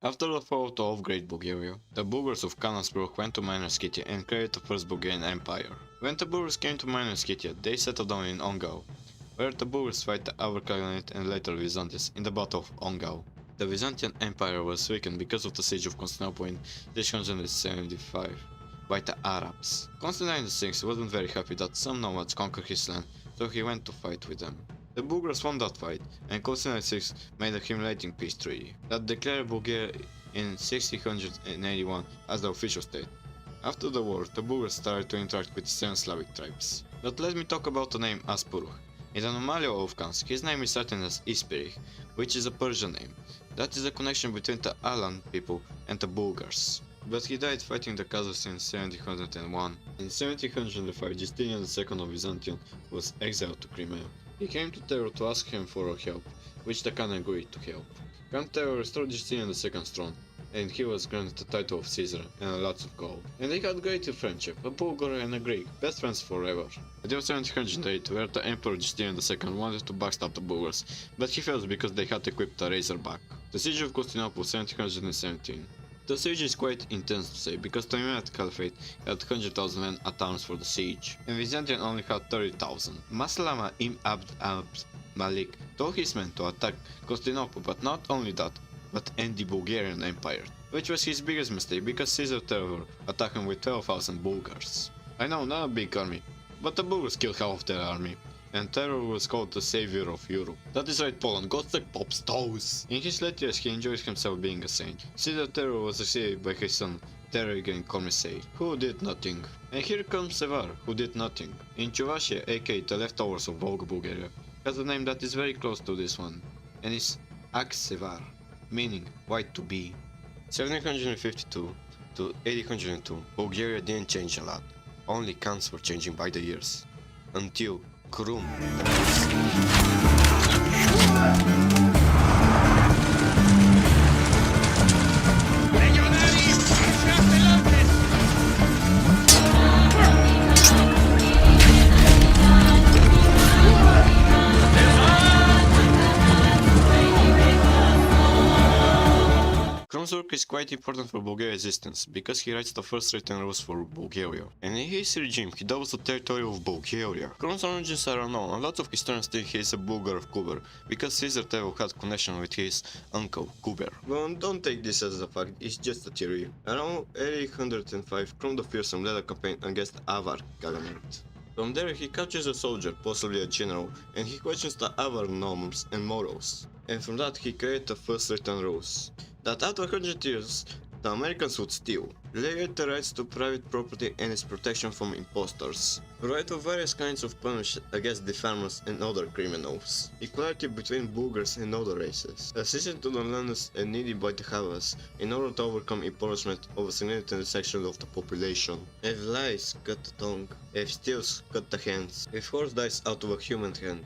After the fall of Great Bulgaria, the Bulgars of Kanansburg went to Minor Scythia and created the first Bulgarian Empire. When the Bulgars came to Minor Scythia, they settled down in Ongau, where the Bulgars fight the Avar Khaganate and later Byzantium in the Battle of Ongau. The Byzantine Empire was weakened because of the siege of Constantinople in 675 by the Arabs. Constantine VI wasn't very happy that some nomads conquered his land, so he went to fight with them. The Bulgars won that fight, and Constantine VI made a humiliating peace treaty that declared Bulgaria in 1681 as the official state. After the war, the Bulgars started to interact with seven Slavic tribes. But let me talk about the name Aspuruh. In the Anomalia of Kans, his name is written as Ispirih, which is a Persian name. That is a connection between the Alan people and the Bulgars. But he died fighting the Kazakhs in 1701. In 1705, Justinian II of Byzantium was exiled to Crimea. He came to Terror to ask him for help, which the Khan agreed to help. Khan Terror restored Justinian II's throne, and he was granted the title of Caesar and lots of gold. And they had great friendship, a Bulgar and a Greek, best friends forever. Until 1708, where the Emperor Justinian II wanted to backstab the Bulgars, but he failed because they had equipped a razorback. The siege of Constantinople 1717. The siege is quite intense to say, because the Umayyad Caliphate had 100,000 men at arms for the siege, and Byzantium only had 30,000. Maslama ibn Abd al-Malik told his men to attack Constantinople, but not only that, but end the Bulgarian Empire, which was his biggest mistake because Caesar Terror attacked him with 12,000 Bulgars. I know, not a big army, but the Bulgars killed half of their army, and Terror was called the savior of Europe. That is right, Poland, God like Pop's toes! In his later years, he enjoyed himself being a saint. Caesar Terror was succeeded by his son, Terror again Commissary, who did nothing. And here comes Sevar, who did nothing. In Chuvashia, aka the leftovers of Volga Bulgaria, has a name that is very close to this one, and is Aksevar, meaning white to be. 1752 to 1802, Bulgaria didn't change a lot, only Khans were changing by the years. Until Krum. Krum's work is quite important for Bulgaria's existence, because he writes the first written rules for Bulgaria, and in his regime he doubles the territory of Bulgaria. Krum's origins are unknown, and lots of historians think he is a Bulgar of Kuber, because Caesar Terror had connection with his uncle, Kuber. Well, don't take this as a fact, it's just a theory. Around 1805, Krum the Fearsome led a campaign against Avar Khaganate. From there he captures a soldier, possibly a general, and he questions the Avar norms and morals. And from that he created the first written rules, that after 100 years the Americans would steal, relate the rights to private property and its protection from impostors, right of various kinds of punishment against defamers and other criminals, equality between Bulgars and other races, assistance to the landless and needy by the Havas in order to overcome impoverishment of a significant section of the population. If lies, cut the tongue. If steals, cut the hands. If horse dies out of a human hand,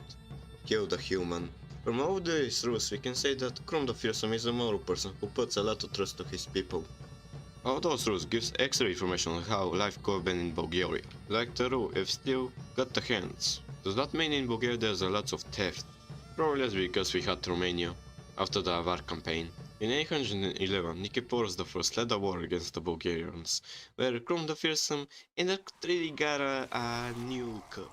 kill the human. From all these rules we can say that Krum the Fearsome is a moral person who puts a lot of trust to his people. All those rules gives extra information on how life could have been in Bulgaria. Like the rule, if steal, cut the hands. Does that mean in Bulgaria there's a lot of theft? Probably that's because we had Romania after the Avar campaign. In 811, Nicephorus I led a war against the Bulgarians, where Krum the Fearsome really got a new cup.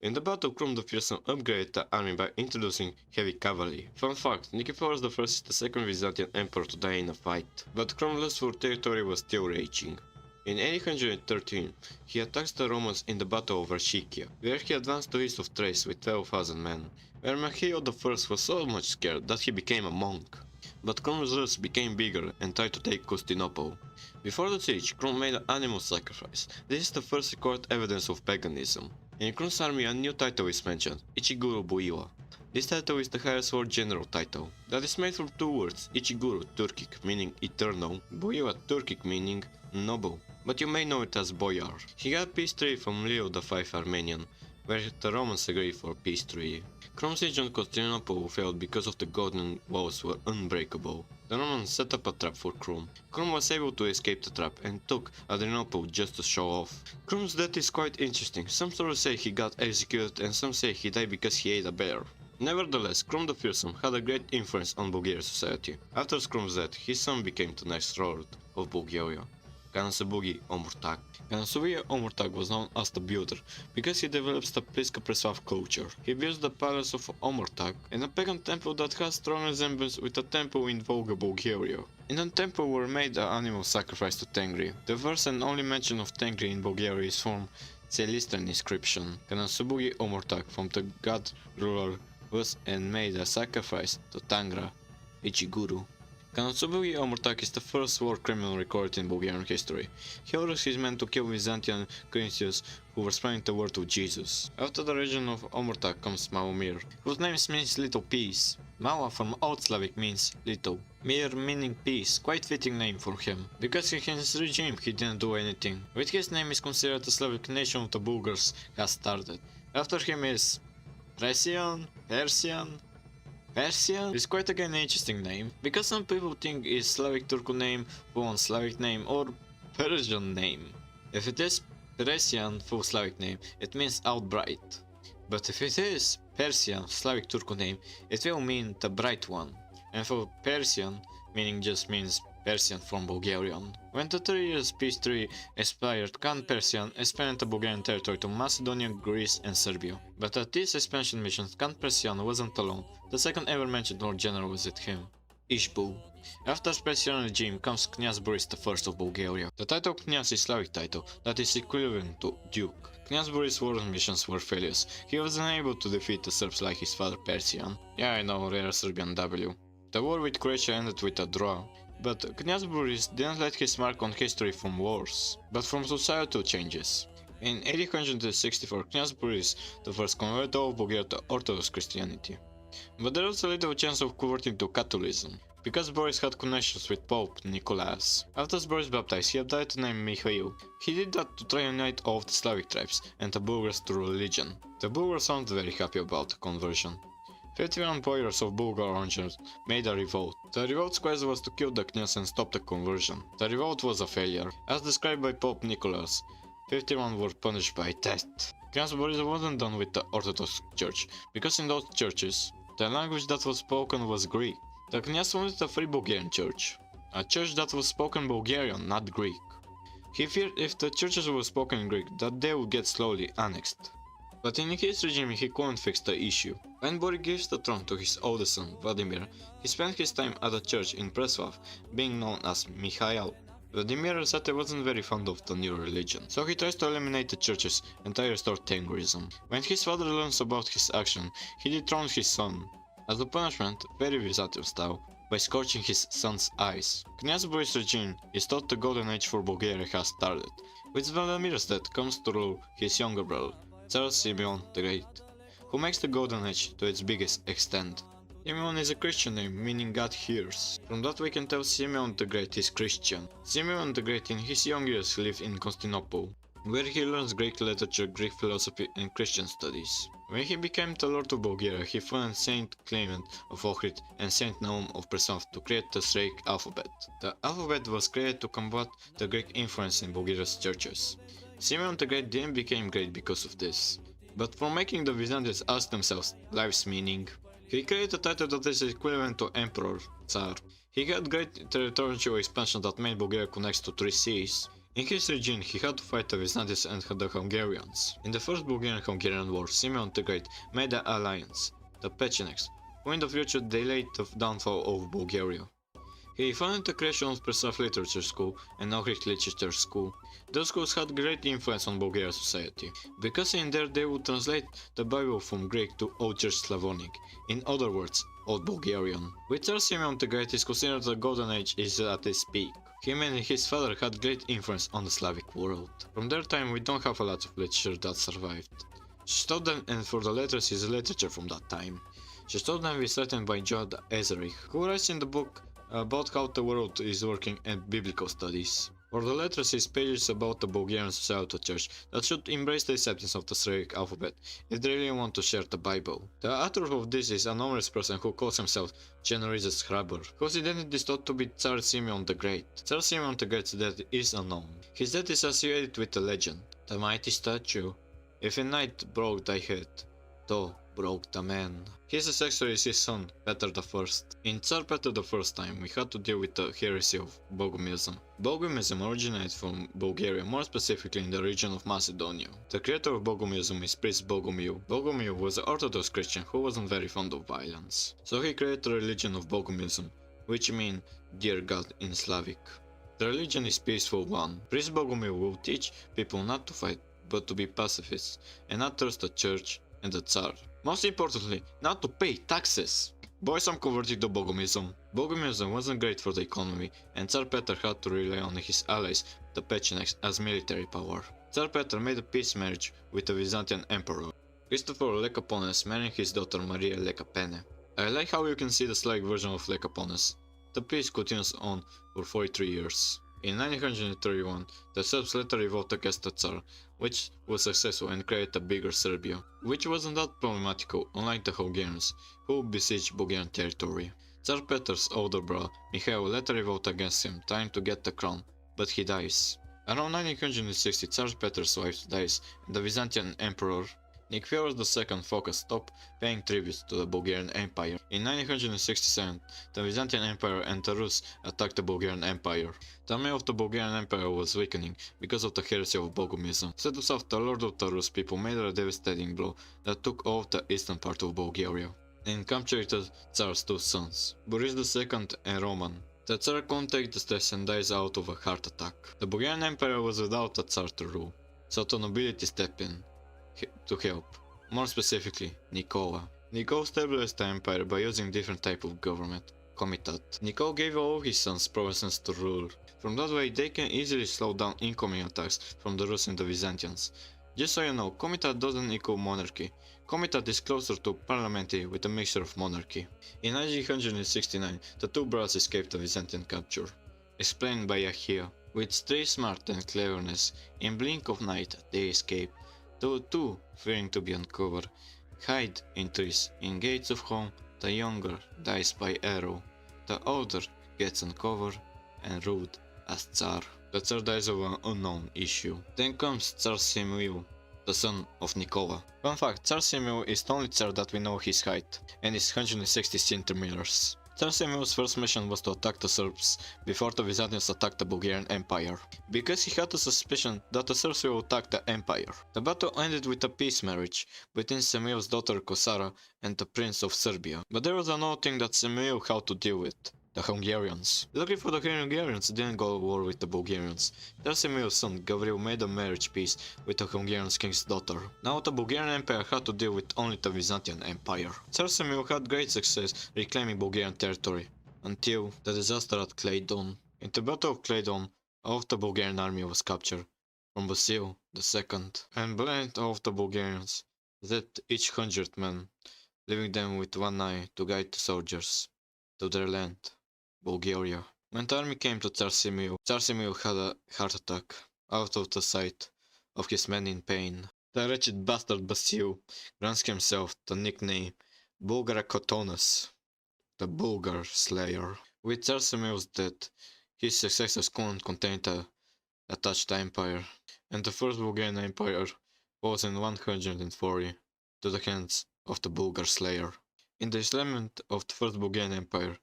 In the battle, Krum the Fearsome upgraded the army by introducing heavy cavalry. Fun fact, Nicephorus I is the second Byzantine emperor to die in a fight, but Krum's lust for territory was still raging. In 813, he attacks the Romans in the Battle of Archikia, where he advanced to east of Thrace with 12,000 men, where Michael I was so much scared that he became a monk. But Krum's lust became bigger and tried to take Constantinople. Before the siege, Krum made an animal sacrifice. This is the first recorded evidence of paganism. In Krum's army a new title is mentioned, Ichiguru Buiwa. This title is the highest war general title, that is made from two words, Ichiguru Turkic meaning eternal, Buiwa Turkic meaning noble, but you may know it as Boyar. He got peace treaty from Leo V Armenian, where the Romans agreed for peace treaty. Krum's siege on Constantinople failed because of the golden walls were unbreakable. The Romans set up a trap for Krum. Krum was able to escape the trap and took Adrianople just to show off. Krum's death is quite interesting. Some sources say he got executed and some say he died because he ate a bear. Nevertheless, Krum the Fearsome had a great influence on Bulgarian society. After Krum's death, his son became the next lord of Bulgaria, Kanasabugi Omurtak. Kanasabugi Omurtak was known as the builder because he developed the Pliska-Preslav culture. He built the palace of Omurtak in a pagan temple that has strong resemblance with a temple in Volga, Bulgaria. In the temple were made an animal sacrifice to Tengri. The first and only mention of Tengri in Bulgaria is from Celestine inscription. Kanasabugi Omurtak from the god ruler was and made a sacrifice to Tangra, Ichiguru. Kanasabugi Omurtak is the first war criminal recorded in Bulgarian history. He orders his men to kill Byzantine Christians who were spreading the word of Jesus. After the region of Omurtak comes Malomir, whose name means little peace. Mala from Old Slavic means little. Mir meaning peace, quite fitting name for him, because in his regime he didn't do anything. With his name is considered the Slavic nation of the Bulgars has started. After him is Persian is quite again an interesting name, because some people think it's Slavic Turku name, full Slavic name, or Persian name. If it is Persian full Slavic name, it means outright. But if it is Persian Slavic Turku name, it will mean the bright one. And for Persian, meaning just means Persian from Bulgarian. When the 3 years peace treaty expired, Khan Persian expanded the Bulgarian territory to Macedonia, Greece and Serbia. But at this expansion mission, Khan Persian wasn't alone. The second ever mentioned Lord General was with him, Ishbu. After Persian regime comes Knyaz Boris I of Bulgaria. The title Knyaz is Slavic title that is equivalent to Duke. Knyaz Boris' war missions were failures. He was unable to defeat the Serbs like his father Persian. Yeah, I know, rare Serbian W. The war with Croatia ended with a draw. But Knyaz Boris didn't let his mark on history from wars, but from societal changes. In 1864, Knyaz Boris I converted all of Bulgaria to Orthodox Christianity. But there was a little chance of converting to Catholicism, because Boris had connections with Pope Nicholas. After Boris baptized, he adopted the name Mikhail. He did that to try and unite all of the Slavic tribes and the Bulgars to religion. The Bulgars aren't very happy about the conversion. 51 boyars of Bulgar Rangers made a revolt. The revolt's quest was to kill the knyaz and stop the conversion. The revolt was a failure. As described by Pope Nicholas, 51 were punished by death. Knyaz Boris wasn't done with the Orthodox Church, because in those churches, the language that was spoken was Greek. The knyaz wanted a free Bulgarian church, a church that was spoken Bulgarian, not Greek. He feared if the churches were spoken in Greek, that they would get slowly annexed. But in his regime he couldn't fix the issue. When Boris gives the throne to his oldest son, Vladimir, he spent his time at a church in Preslav, being known as Mikhail. Vladimir Rosati wasn't very fond of the new religion, so he tries to eliminate the churches and restore Tengrism. When his father learns about his action, he dethrones his son. As a punishment, very Byzantium style, by scorching his son's eyes. Knyaz Boris' regime is thought the golden age for Bulgaria has started. With Vladimir's death comes to rule his younger brother, Tsar Simeon the Great, who makes the golden age to its biggest extent. Simeon is a Christian name, meaning God hears. From that we can tell Simeon the Great is Christian. Simeon the Great in his young years lived in Constantinople, where he learns Greek literature, Greek philosophy and Christian studies. When he became the Lord of Bulgaria, he founded Saint Clement of Ohrid and Saint Naum of Preslav to create the Syriac alphabet. The alphabet was created to combat the Greek influence in Bulgaria's churches. Simeon the Great didn't become great because of this, but for making the Byzantines ask themselves life's meaning. He created a title that is equivalent to Emperor, Tsar. He had great territorial expansion that made Bulgaria connect to 3 seas. In his regime, he had to fight the Byzantines and the Hungarians. In the First Bulgarian-Hungarian War, Simeon the Great made an alliance, the Pechenegs, who in the future delayed the downfall of Bulgaria. He funded the creation of Preslav Literature School and Ohrid Literature School. Those schools had great influence on Bulgarian society, because in there they would translate the Bible from Greek to Old Church Slavonic, in other words, Old Bulgarian. With Tsar Simeon the Great is considered the golden age is at its peak. Him and his father had great influence on the Slavic world. From their time we don't have a lot of literature that survived. Shtoden and for the letters is literature from that time. Shtoden is written by John Ezerich, who writes in the book about how the world is working and biblical studies. For the letters is pages about the Bulgarian societal church that should embrace the acceptance of the Syriac alphabet if they really want to share the Bible. The author of this is an anonymous person who calls himself Generizes Hraber, whose identity is thought to be Tsar Simeon the Great. Tsar Simeon the Great's death is unknown. His death is associated with the legend, the mighty statue. If a knight broke thy head, though broke the man. His successor is his son, Peter I. In Tsar Peter I's time, we had to deal with the heresy of Bogomism. Bogomism originated from Bulgaria, more specifically in the region of Macedonia. The creator of Bogomism is priest Bogomil. Bogomil was an Orthodox Christian who wasn't very fond of violence. So he created the religion of Bogomism, which means dear God in Slavic. The religion is peaceful one. Priest Bogomil will teach people not to fight, but to be pacifists, and not trust the church and the Tsar. Most importantly, not to pay taxes. Boys, I'm converted to Bogomism. Bogomism wasn't great for the economy, and Tsar Peter had to rely on his allies, the Pechenegs, as military power. Tsar Peter made a peace marriage with the Byzantine Emperor, Christopher Lekapones, marrying his daughter Maria Lekapene. I like how you can see the Slavic version of Lekapones. The peace continues on for 43 years. In 931, the Serbs later revolted against the Tsar, which was successful and created a bigger Serbia, which wasn't that problematical, unlike the Hungarians, who besieged Bulgarian territory. Tsar Peter's older brother, Mikhail, later revolted against him, trying to get the crown, but he dies. Around 960, Tsar Peter's wife dies, and the Byzantine Emperor Nicholas II Phocas stopped paying tribute to the Bulgarian Empire. In 967, the Byzantine Empire and the Rus attacked the Bulgarian Empire. The army of the Bulgarian Empire was weakening because of the heresy of Bogomism. Instead of south, the Lord of the Rus people made a devastating blow that took all of the eastern part of Bulgaria and captured the Tsar's two sons, Boris II and Roman. The Tsar couldn't take the stress and dies out of a heart attack. The Bulgarian Empire was without a Tsar to rule, so the nobility stepped in to help. More specifically, Nicola. Nicole stabilized the empire by using different type of government, Comitat. Nicole gave all his sons provinces to rule. From that way they can easily slow down incoming attacks from the Rus and the Byzantians. Just so you know, Comitat doesn't equal monarchy. Comitat is closer to parliamentary with a mixture of monarchy. In 1969, the two brothers escaped the Byzantine capture. Explained by Yahya. With street smart and cleverness, in blink of night they escape. The two, fearing to be uncovered, hide in trees. In gates of home, the younger dies by arrow. The older gets uncovered and ruled as Tsar. The Tsar dies of an unknown issue. Then comes Tsar Semil, the son of Nicola. Fun fact, Tsar Semil is the only Tsar that we know his height, and is 160 centimeters. Tsar Semil's first mission was to attack the Serbs, before the Byzantines attacked the Bulgarian Empire, because he had a suspicion that the Serbs will attack the empire. The battle ended with a peace marriage between Semil's daughter Kosara and the Prince of Serbia, but there was another thing that Semil had to deal with. The Hungarians. Luckily for the Hungarians, didn't go to war with the Bulgarians. Tsar Semil's son Gavril made a marriage peace with the Hungarian king's daughter. Now the Bulgarian Empire had to deal with only the Byzantine Empire. Tsar Semil had great success reclaiming Bulgarian territory, until the disaster at Claydon. In the Battle of Claydon, all of the Bulgarian army was captured from Basil II, and blinded all of the Bulgarians, that each 100 men, leaving them with one eye to guide the soldiers to their land, Bulgaria. When the army came to Tsar Semil had a heart attack, out of the sight of his men in pain. The wretched bastard Basil grants himself the nickname Bulgarakotonos, the Bulgar Slayer. With Tsar Semil's death, his successors couldn't contain the attached empire, and the first Bulgarian Empire was in 140 to the hands of the Bulgar Slayer. In the enslavement of the first Bulgarian Empire,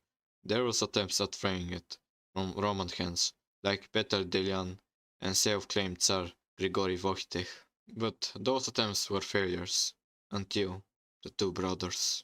there was attempts at freeing it from Roman hands, like Peter Delian and self-claimed Tsar Grigory Vohitech, but those attempts were failures, until the two brothers.